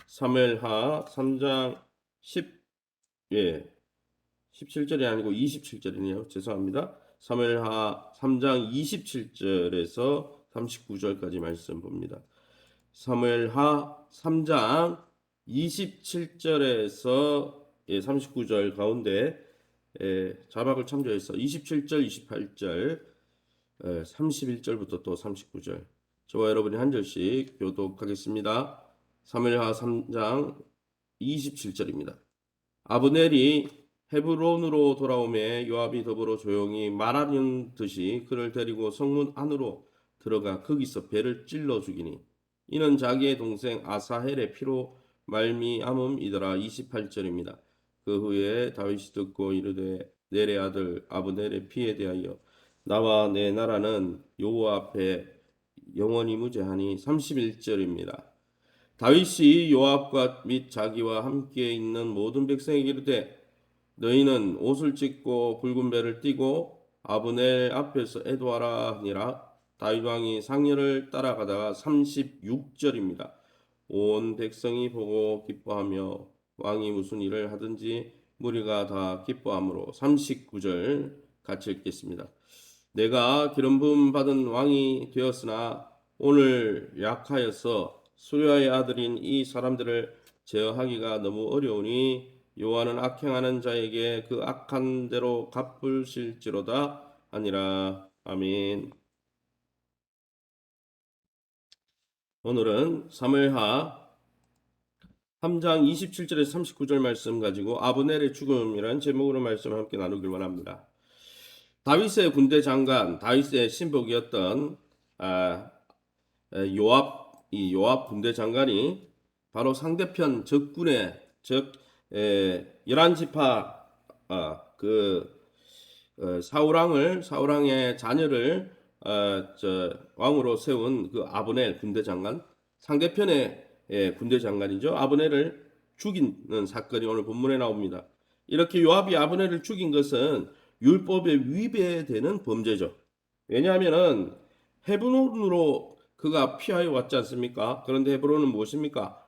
사무엘하 3장 17절이 아니고 27절이네요. 죄송합니다. 사무엘하 3장 27절에서 39절까지 말씀 봅니다. 사무엘하 3장 27절에서 39절 가운데 자막을 참조해서 27절, 28절, 31절부터 또 39절 저와 여러분이 한 절씩 교독하겠습니다. 사무엘하 3장 27절입니다. 아브넬이 헤브론으로 돌아오매 요압이 더불어 조용히 말하는 듯이 그를 데리고 성문 안으로 들어가 거기서 배를 찔러 죽이니 이는 자기의 동생 아사헬의 피로 말미암음이더라. 28절입니다. 그 후에 다윗이 듣고 이르되 넬의 아들 아브넬의 피에 대하여 나와 내 나라는 여호와 앞에 영원히 무죄하니. 31절입니다. 다윗이 요압과 및 자기와 함께 있는 모든 백성에게 이르되 너희는 옷을 찢고 굵은 배를 띠고 아브넬 앞에서 애도하라 하니라. 다윗 왕이 상렬을 따라가다가 36절입니다. 온 백성이 보고 기뻐하며 왕이 무슨 일을 하든지 무리가 다 기뻐하므로. 39절 같이 읽겠습니다. 내가 기름 부음 받은 왕이 되었으나 오늘 약하여서 수리아의 아들인 이 사람들을 제어하기가 너무 어려우니 여호와는 악행하는 자에게 그 악한 대로 갚으실지로다 하니라. 아멘. 오늘은 사무엘하 3장 27절에서 39절 말씀 가지고 아브넬의 죽음이라는 제목으로 말씀을 함께 나누길 원합니다. 다윗의 군대 장관, 다윗의 신복이었던 요압 군대 장관이 바로 상대편 적군의 즉 11지파 사울왕의 자녀를 왕으로 세운 그 아브넬 군대 장관, 상대편의 군대 장관이죠. 아브넬을 죽이는 사건이 오늘 본문에 나옵니다. 이렇게 요압이 아브넬을 죽인 것은 율법에 위배되는 범죄죠. 왜냐하면은 헤브론으로 그가 피하여 왔지 않습니까? 그런데 헤브론은 무엇입니까?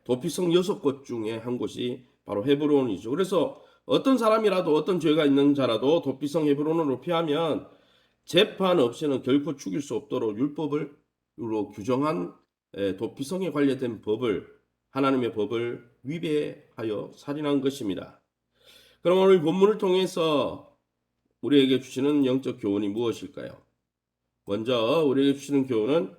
도피성 6곳 중에 한 곳이 바로 헤브론이죠. 그래서 어떤 사람이라도 어떤 죄가 있는 자라도 도피성 헤브론으로 피하면 재판 없이는 결코 죽일 수 없도록 율법으로 규정한 도피성에 관련된 하나님의 법을 위배하여 살인한 것입니다. 그럼 오늘 본문을 통해서 우리에게 주시는 영적 교훈이 무엇일까요? 먼저 우리에게 주시는 교훈은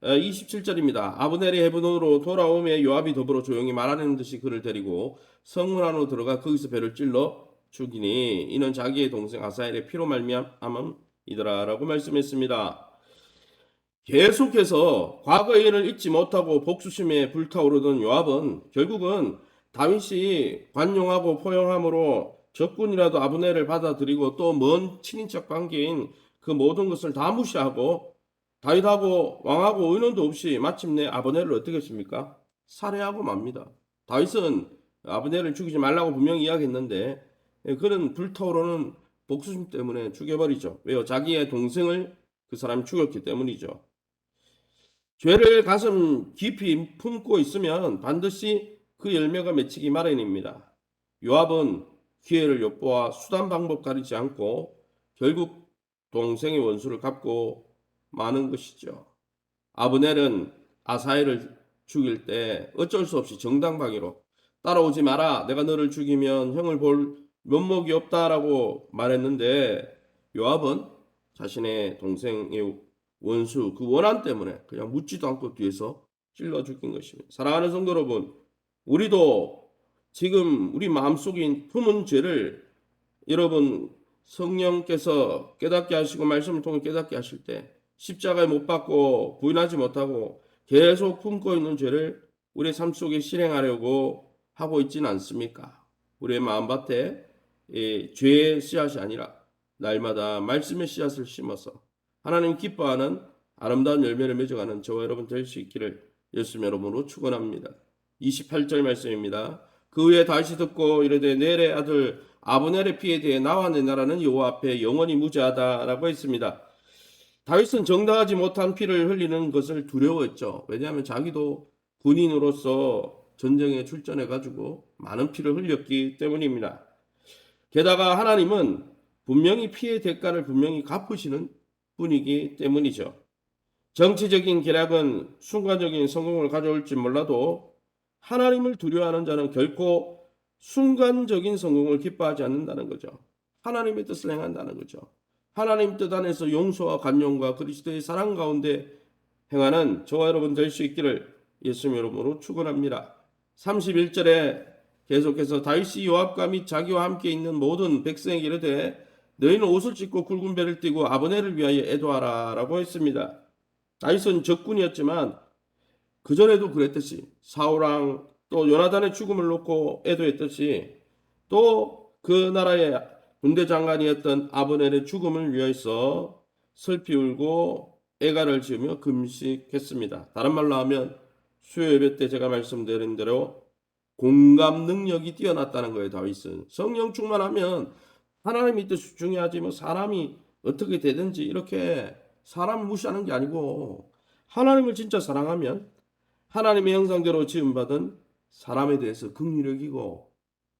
27절입니다. 아브넬이 헤브론으로 돌아오며 요압이 더불어 조용히 말하는 듯이 그를 데리고 성문 안으로 들어가 거기서 배를 찔러 죽이니 이는 자기의 동생 아사헬의 피로 말미암음이더라 라고 말씀했습니다. 계속해서 과거의 일을 잊지 못하고 복수심에 불타오르던 요압은 결국은 다윗이 관용하고 포용함으로 적군이라도 아브넬을 받아들이고 또 먼 친인척 관계인 그 모든 것을 다 무시하고 다윗하고 왕하고 의논도 없이 마침내 아브넬을 어떻게 했습니까? 살해하고 맙니다. 다윗은 아브넬을 죽이지 말라고 분명히 이야기했는데 그는 불타오르는 복수심 때문에 죽여버리죠. 왜요? 자기의 동생을 그 사람이 죽였기 때문이죠. 죄를 가슴 깊이 품고 있으면 반드시 그 열매가 맺히기 마련입니다. 요압은 기회를 엿보아 수단 방법 가리지 않고 결국 동생의 원수를 갚고 마는 것이죠. 아브넬은 아사헬을 죽일 때 어쩔 수 없이 정당방위로 따라오지 마라, 내가 너를 죽이면 형을 볼 면목이 없다라고 말했는데 요압은 자신의 동생의 원수 그 원한 때문에 그냥 묻지도 않고 뒤에서 찔러 죽인 것입니다. 사랑하는 성도 여러분, 우리도 지금 우리 마음속에 품은 죄를 여러분 성령께서 깨닫게 하시고 말씀을 통해 깨닫게 하실 때 십자가에 못 박고 부인하지 못하고 계속 품고 있는 죄를 우리의 삶 속에 실행하려고 하고 있지는 않습니까? 우리의 마음밭에 죄의 씨앗이 아니라 날마다 말씀의 씨앗을 심어서 하나님 기뻐하는 아름다운 열매를 맺어가는 저와 여러분 될 수 있기를 예수님 여러분으로 축원합니다. 28절 말씀입니다. 그 후에 다시 듣고 이르되 넬의 아들 아브넬의 피에 대해 나와 내 나라는 여호와 앞에 영원히 무죄하다라고 했습니다. 다윗은 정당하지 못한 피를 흘리는 것을 두려워했죠. 왜냐하면 자기도 군인으로서 전쟁에 출전해가지고 많은 피를 흘렸기 때문입니다. 게다가 하나님은 분명히 피의 대가를 분명히 갚으시는 분이기 때문이죠. 정치적인 계략은 순간적인 성공을 가져올지 몰라도 하나님을 두려워하는 자는 결코 순간적인 성공을 기뻐하지 않는다는 거죠. 하나님의 뜻을 행한다는 거죠. 하나님 뜻 안에서 용서와 간용과 그리스도의 사랑 가운데 행하는 저와 여러분 될 수 있기를 예수님 이름으로 축원합니다. 31절에 계속해서 다윗이 요압과 및 자기와 함께 있는 모든 백성에게 이르되 너희는 옷을 찢고 굵은 배를 띠고 아브넬을 위하여 애도하라 라고 했습니다. 다윗은 적군이었지만 그전에도 그랬듯이 사울왕 또 요나단의 죽음을 놓고 애도했듯이 또 그 나라의 군대 장관이었던 아브넬의 죽음을 위해서 슬피 울고 애가를 지으며 금식했습니다. 다른 말로 하면 수요 예배 때 제가 말씀드린 대로 공감 능력이 뛰어났다는 거예요. 다윗은 성령 충만하면 하나님의 뜻이 중요하지 뭐 사람이 어떻게 되든지 이렇게 사람을 무시하는 게 아니고 하나님을 진짜 사랑하면 하나님의 형상대로 지음받은 사람에 대해서 긍휼히 여기고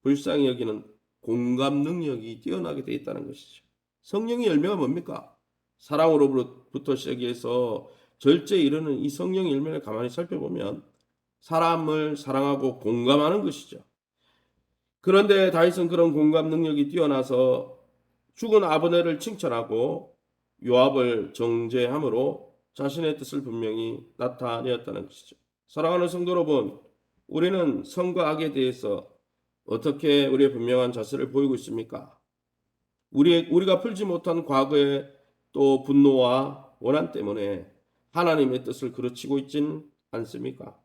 불쌍히 여기는 공감 능력이 뛰어나게 되어 있다는 것이죠. 성령의 열매가 뭡니까? 사랑으로부터 시작해서 절제에 이르는 이 성령의 열매를 가만히 살펴보면 사람을 사랑하고 공감하는 것이죠. 그런데 다윗은 그런 공감 능력이 뛰어나서 죽은 아브넬을 칭찬하고 요압을 정죄함으로 자신의 뜻을 분명히 나타내었다는 것이죠. 사랑하는 성도 여러분, 우리는 선과 악에 대해서 어떻게 우리의 분명한 자세를 보이고 있습니까? 우리가 풀지 못한 과거의 또 분노와 원한 때문에 하나님의 뜻을 그르치고 있진 않습니까?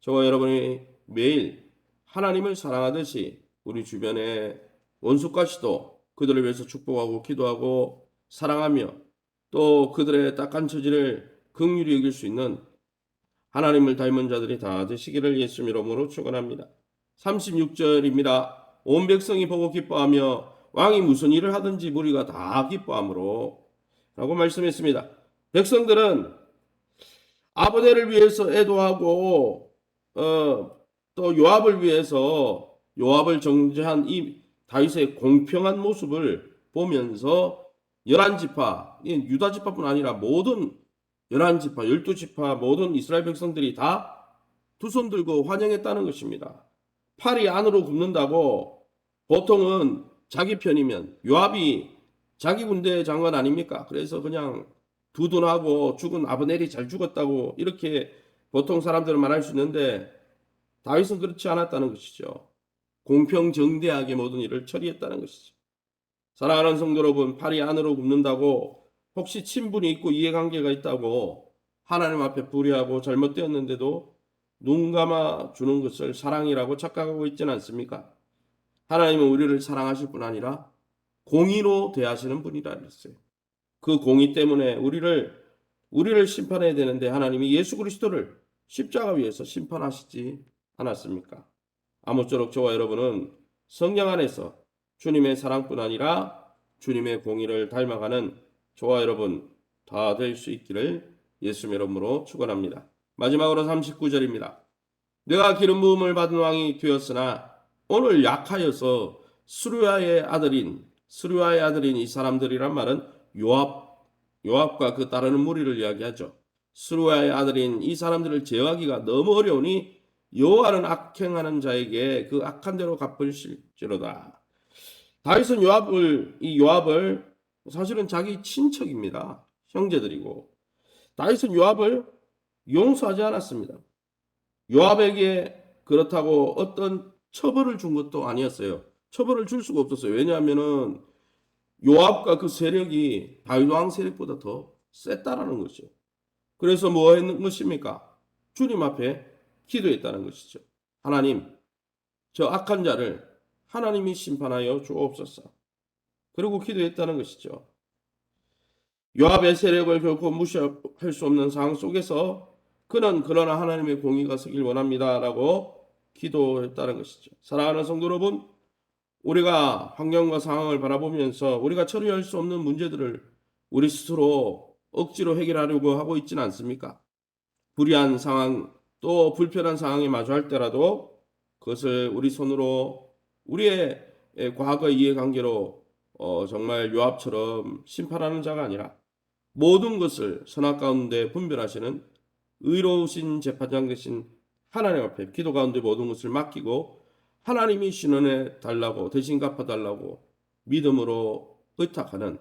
저와 여러분이 매일 하나님을 사랑하듯이 우리 주변의 원수까지도 그들을 위해서 축복하고 기도하고 사랑하며 또 그들의 딱한 처지를 긍휼히 여길 수 있는 하나님을 닮은 자들이 다 되시기를 예수님 이름으로 축원합니다. 36절입니다. 온 백성이 보고 기뻐하며 왕이 무슨 일을 하든지 무리가 다 기뻐함으로 라고 말씀했습니다. 백성들은 아브넬을 위해서 애도하고 또 요압을 위해서 요압을 정죄한 이 다윗의 공평한 모습을 보면서 11지파, 유다 지파뿐 아니라 모든 11지파, 12지파 모든 이스라엘 백성들이 다 두 손 들고 환영했다는 것입니다. 팔이 안으로 굽는다고 보통은 자기 편이면 요압이 자기 군대 장관 아닙니까? 그래서 그냥 두둔하고 죽은 아브넬이 잘 죽었다고 이렇게 보통 사람들은 말할 수 있는데 다윗은 그렇지 않았다는 것이죠. 공평정대하게 모든 일을 처리했다는 것이죠. 사랑하는 성도 여러분, 팔이 안으로 굽는다고 혹시 친분이 있고 이해관계가 있다고 하나님 앞에 불의하고 잘못되었는데도 눈 감아 주는 것을 사랑이라고 착각하고 있지는 않습니까? 하나님은 우리를 사랑하실 뿐 아니라 공의로 대하시는 분이라 그랬어요. 그 공의 때문에 우리를 심판해야 되는데 하나님이 예수 그리스도를 십자가 위에서 심판하시지 않았습니까? 아무쪼록 저와 여러분은 성령 안에서 주님의 사랑뿐 아니라 주님의 공의를 닮아가는 저와 여러분 다 될 수 있기를 예수님 이름으로 축원합니다. 마지막으로 39절입니다. 내가 기름 부음을 받은 왕이 되었으나 오늘 약하여서 스루야의 아들인 이 사람들이란 말은 요압과 그 따르는 무리를 이야기하죠. 스루야의 아들인 이 사람들을 제어하기가 너무 어려우니 여호와는 악행하는 자에게 그 악한 대로 갚으실지로다. 다윗은 요압을 사실은 자기 친척입니다. 형제들이고 다윗은 요압을 용서하지 않았습니다. 요압에게 그렇다고 어떤 처벌을 준 것도 아니었어요. 처벌을 줄 수가 없었어요. 왜냐하면은 요압과 그 세력이 다윗 왕 세력보다 더 셌다라는 것이죠. 그래서 뭐 했는 것입니까? 주님 앞에 기도했다는 것이죠. 하나님, 저 악한 자를 하나님이 심판하여 주옵소서. 그리고 기도했다는 것이죠. 요압의 세력을 결코 무시할 수 없는 상황 속에서 그는 그러나 하나님의 공의가 서길 원합니다라고 기도했다는 것이죠. 사랑하는 성도 여러분, 우리가 환경과 상황을 바라보면서 우리가 처리할 수 없는 문제들을 우리 스스로 억지로 해결하려고 하고 있지는 않습니까? 불의한 상황, 또 불편한 상황에 마주할 때라도 그것을 우리 손으로 우리의 과거 이해관계로 정말 요압처럼 심판하는 자가 아니라 모든 것을 선악 가운데 분별하시는 의로우신 재판장 되신 하나님 앞에 기도 가운데 모든 것을 맡기고 하나님이 신원해 달라고 대신 갚아달라고 믿음으로 의탁하는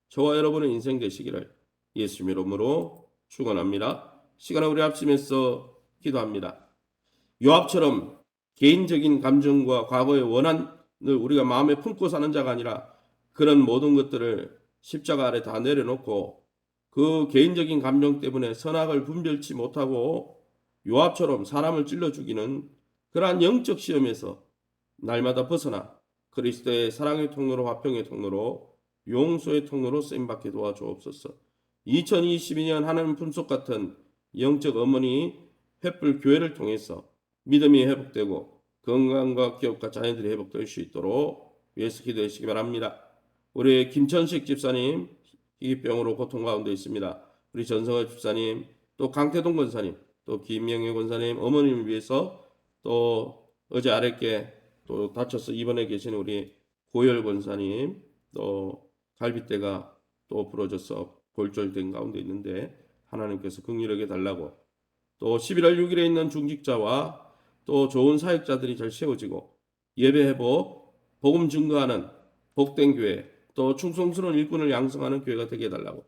저와 여러분의 인생 되시기를 예수님 이름으로 축원합니다. 시간에 우리 합심해서 기도합니다. 요압처럼 개인적인 감정과 과거의 원한을 우리가 마음에 품고 사는 자가 아니라 그런 모든 것들을 십자가 아래 다 내려놓고 그 개인적인 감정 때문에 선악을 분별치 못하고 요압처럼 사람을 찔러 죽이는 그러한 영적 시험에서 날마다 벗어나 그리스도의 사랑의 통로로 화평의 통로로 용서의 통로로 쓰임받게 도와주옵소서. 2022년 하나님 품속 같은 영적 어머니 횃불 교회를 통해서 믿음이 회복되고 건강과 기업과 자녀들이 회복될 수 있도록 위해서 기도해 주시기 바랍니다. 우리 김천식 집사님 희귀병으로 고통 가운데 있습니다. 우리 전성호 집사님, 또 강태동 권사님, 또 김명애 권사님 어머님을 위해서 또 어제 아랫게 또 다쳐서 입원해 계신 우리 고열 권사님, 또 갈비뼈가 또 부러져서 골절된 가운데 있는데 하나님께서 긍휼하게 달라고, 또 11월 6일에 있는 중직자와 또 좋은 사역자들이 잘 세워지고 예배 회복, 복음 증거하는 복된 교회, 또 충성스러운 일꾼을 양성하는 교회가 되게 해달라고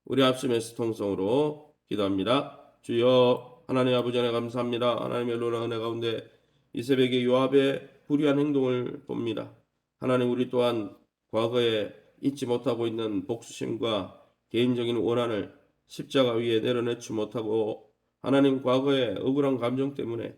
우리 합심에서 통성으로 기도합니다. 주여 하나님 아버지 은혜 감사합니다. 하나님의 놀라운 은혜 가운데 이 새벽에 요압의 불의한 행동을 봅니다. 하나님 우리 또한 과거에 잊지 못하고 있는 복수심과 개인적인 원한을 십자가 위에 내려놓지 못하고 하나님 과거의 억울한 감정 때문에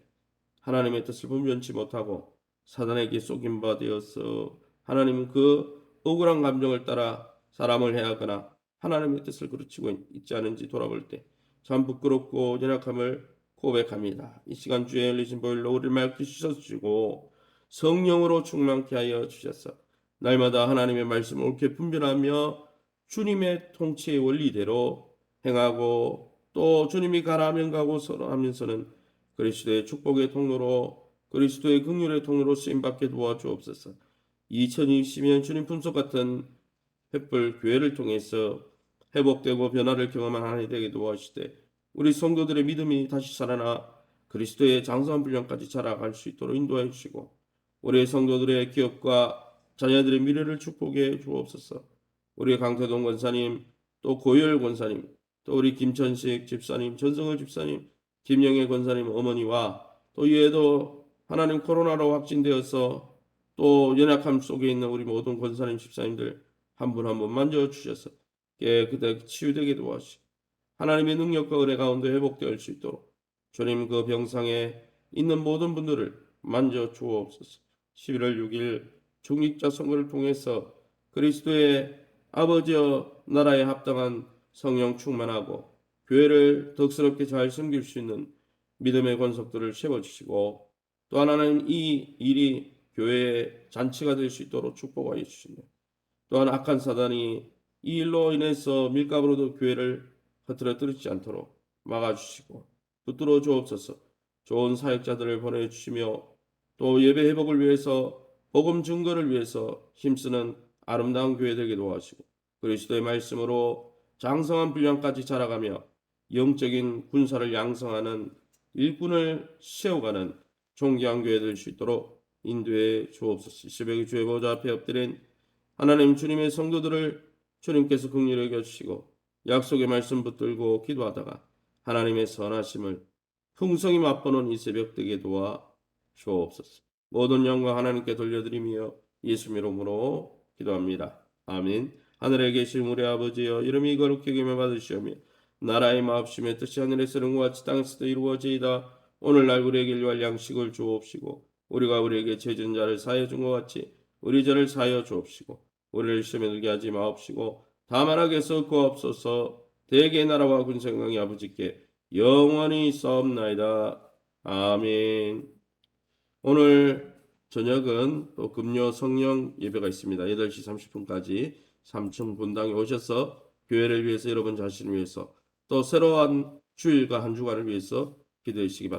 하나님의 뜻을 분별치 못하고 사단에게 속임바 되어서 하나님 그 억울한 감정을 따라 사람을 해하거나 하나님의 뜻을 그르치고 있지 않은지 돌아볼 때 참 부끄럽고 연약함을 고백합니다. 이 시간 주의 열리신 보혈로 우리를 맑게 씻어주시고 성령으로 충만케 하여 주셔서 날마다 하나님의 말씀을 옳게 분별하며 주님의 통치의 원리대로 행하고 또 주님이 가라하면 가고 서하면서는 그리스도의 축복의 통로로 그리스도의 긍휼의 통로로 쓰임받게 도와주옵소서. 2020년 주님 품속 같은 횃불 교회를 통해서 회복되고 변화를 경험한 하나님 되게 도와주시되 우리 성도들의 믿음이 다시 살아나 그리스도의 장성한 분량까지 자라갈 수 있도록 인도해 주시고 우리 성도들의 기업과 자녀들의 미래를 축복해 주옵소서. 우리 강태동 권사님, 또 고열 권사님, 또 우리 김천식 집사님, 전성을 집사님, 김영애 권사님 어머니와 또 이에도 하나님 코로나로 확진되어서 또 연약함 속에 있는 우리 모든 권사님 집사님들 한 분 한 분 만져주셔서 깨끗하게 치유되게 도와주시고 하나님의 능력과 은혜 가운데 회복될 수 있도록 주님 그 병상에 있는 모든 분들을 만져 주옵소서. 11월 6일 중직자 선거를 통해서 그리스도의 아버지여 나라에 합당한 성령 충만하고 교회를 덕스럽게 잘 섬길 수 있는 믿음의 권속들을 세워주시고 또 하나는 이 일이 교회의 잔치가 될 수 있도록 축복하여 주시며 또한 악한 사단이 이 일로 인해서 밀가부로도 교회를 흐트러뜨리지 않도록 막아주시고 붙들어 주옵소서. 좋은 사역자들을 보내주시며 또 예배 회복을 위해서 복음 증거를 위해서 힘쓰는 아름다운 교회 되게 도와주시고 그리스도의 말씀으로 장성한 분량까지 자라가며 영적인 군사를 양성하는 일꾼을 세워가는 존귀한 교회 될 수 있도록 인도해 주옵소서. 새벽에 주의 보좌 앞에 엎드린 하나님 주님의 성도들을 주님께서 긍휼히 여겨주시고 약속의 말씀 붙들고 기도하다가 하나님의 선하심을 풍성히 맛보는 이 새벽 되게 도와 주옵소서. 모든 영광 하나님께 돌려드리며 예수님 이름으로 기도합니다. 아멘. 하늘에 계신 우리 아버지여 이름이 거룩히 여김을 받으시오며 나라의 마옵심의 뜻이 하늘에서 이룬과 같이 땅에서도 이루어지이다. 오늘날 우리에게 일용할 양식을 주옵시고 우리가 우리에게 죄진 자를 사하여 준 것 같이 우리 죄를 사하여 주옵시고 우리를 시험에 들게 하지 마옵시고 다만 악에서 구하옵소서. 대개 나라와 군생강이 아버지께 영원히 있사옵나이다. 아멘. 오늘 저녁은 또 금요 성령 예배가 있습니다. 8시 30분까지 3층 본당에 오셔서 교회를 위해서 여러분 자신을 위해서 또 새로운 주일과 한 주간을 위해서 기도해 주시기 바랍니다.